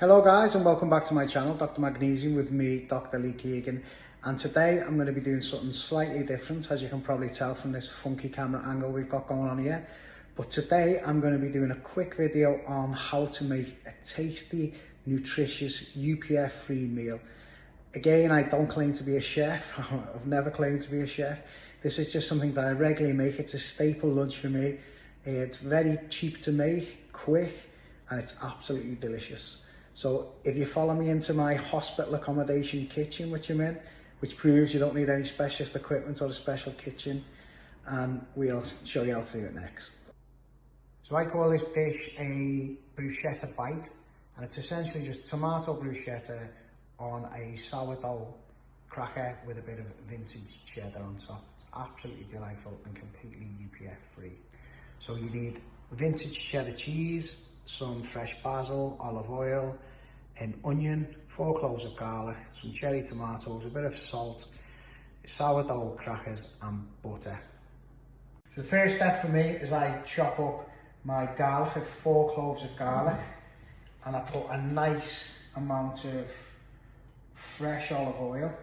Hello guys and welcome back to my channel, Dr. Magnesium, with me, Dr. Lee Keegan. And today I'm going to be doing something slightly different, as you can probably tell from this funky camera angle we've got going on here. But today I'm going to be doing a quick video on how to make a tasty, nutritious, UPF free meal. Again, I don't claim to be a chef. I've never claimed to be a chef. This is just something that I regularly make. It's a staple lunch for me. It's very cheap to make, quick, and it's absolutely delicious. So if you follow me into my hospital accommodation kitchen, which I'm in, which proves you don't need any specialist equipment or a special kitchen, and we'll show you how to do it next. So I call this dish a bruschetta bite, and it's essentially just tomato bruschetta on a sourdough cracker with a bit of vintage cheddar on top. It's absolutely delightful and completely UPF free. So you need vintage cheddar cheese, some fresh basil, olive oil, an onion, 4 cloves of garlic, some cherry tomatoes, a bit of salt, sourdough crackers and butter. So the first step for me is I chop up my garlic with 4 cloves of garlic, and I put a nice amount of fresh olive oil.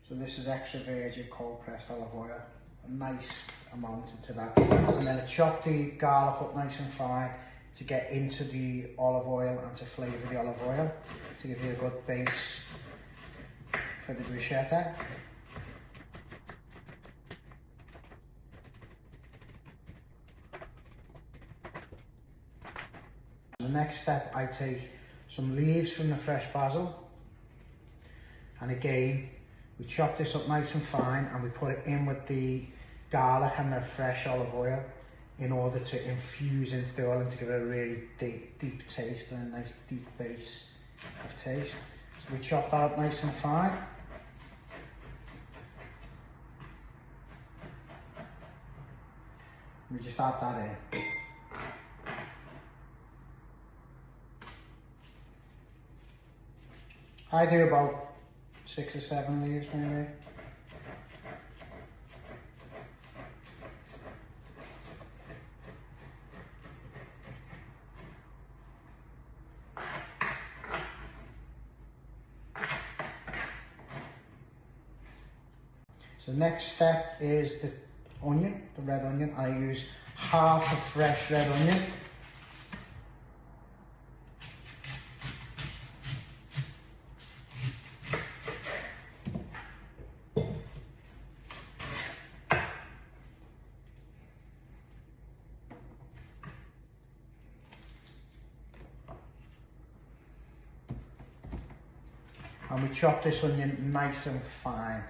So this is extra virgin cold pressed olive oil, a nice amount into that. And then I chop the garlic up nice and fine to get into the olive oil and to flavour the olive oil, to give you a good base for the bruschetta. The next step, I take some leaves from the fresh basil, and again we chop this up nice and fine and we put it in with the garlic and the fresh olive oil in order to infuse into the oil and to give it a really deep taste and a nice deep base of taste. So we chop that up nice and fine. We just add that in. I do about 6 or 7 leaves maybe. So the next step is the onion, the red onion. I use half a fresh red onion. And we chop this onion nice and fine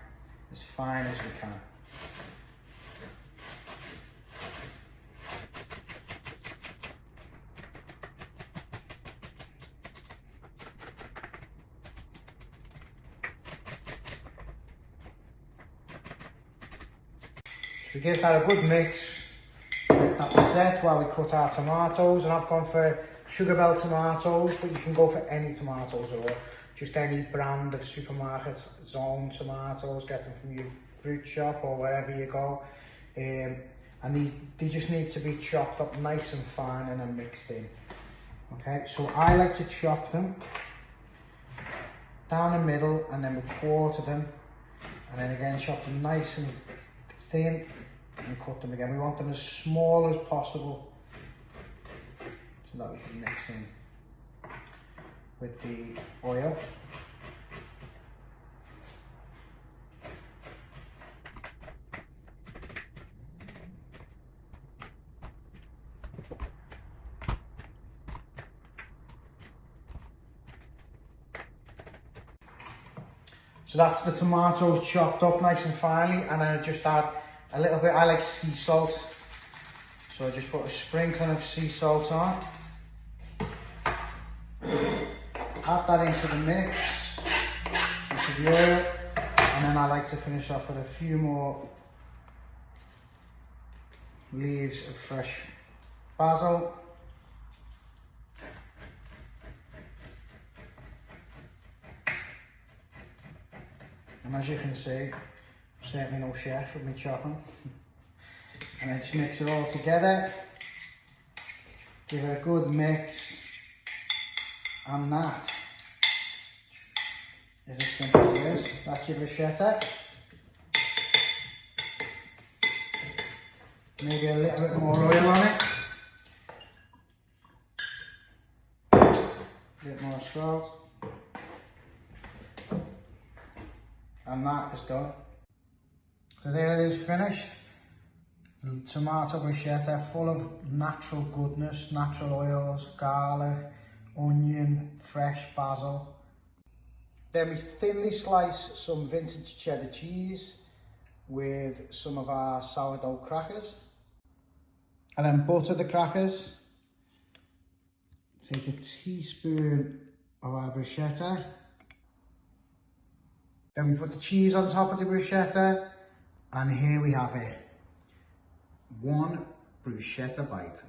as we can. We give that a good mix. That's set while we cut our tomatoes, and I've gone for sugarbelle tomatoes, but you can go for any tomatoes or just any brand of supermarket zone tomatoes. Get them from your fruit shop or wherever you go. And they just need to be chopped up nice and fine and then mixed in. Okay, so I like to chop them down the middle and then we quarter them, and then again chop them nice and thin and cut them again. We want them as small as possible so that we can mix in with the oil. So that's the tomatoes chopped up nice and finely, and then I just add a little bit, I like sea salt, so I just put a sprinkling of sea salt on. Add that into the mix, into the oil, and then I like to finish off with a few more leaves of fresh basil. And as you can see, I'm certainly no chef with me chopping. And then just mix it all together, give it a good mix. And that is as simple as this. That's your bruschetta. Maybe a little bit more oil on it. A bit more salt. And that is done. So there it is finished. The tomato bruschetta, full of natural goodness, natural oils, garlic, onion, fresh basil. Then we thinly slice some vintage cheddar cheese with some of our sourdough crackers. And then butter the crackers. Take a teaspoon of our bruschetta. Then we put the cheese on top of the bruschetta. And here we have it. One bruschetta bite.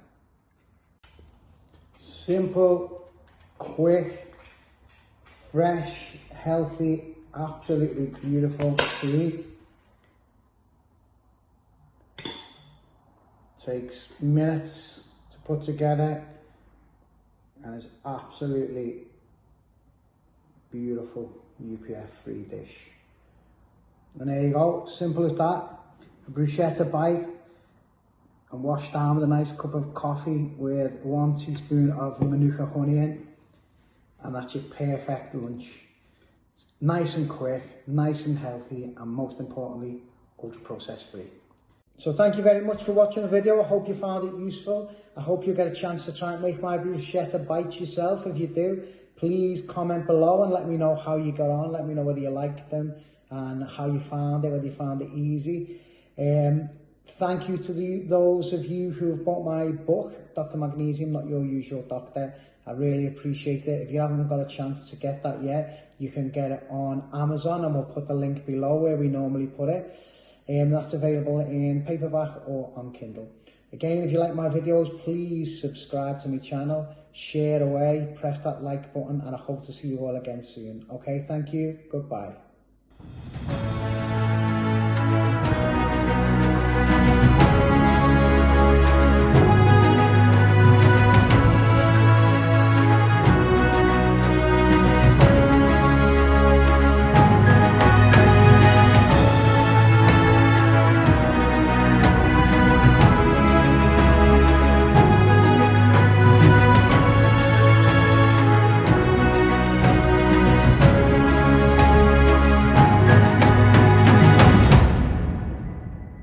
Simple, quick, fresh, healthy, absolutely beautiful to eat. Takes minutes to put together and is absolutely beautiful UPF free dish. And there you go, simple as that. A bruschetta bite and wash down with a nice cup of coffee with 1 teaspoon of Manuka honey in, and that's your perfect lunch. It's nice and quick, nice and healthy, and most importantly, ultra processed free. So thank you very much for watching the video. I hope you found it useful. I hope you get a chance to try and make my bruschetta bites yourself. If you do, please comment below and let me know how you got on. Let me know whether you liked them and how you found it, whether you found it easy. Thank you to those of you who have bought my book, Dr. Magnesium, Not Your Usual Doctor. I really appreciate it. If you haven't got a chance to get that yet, you can get it on Amazon, and we'll put the link below where we normally put it. That's available in paperback or on Kindle. Again, if you like my videos, please subscribe to my channel, share away, press that like button, and I hope to see you all again soon. Okay, thank you, goodbye.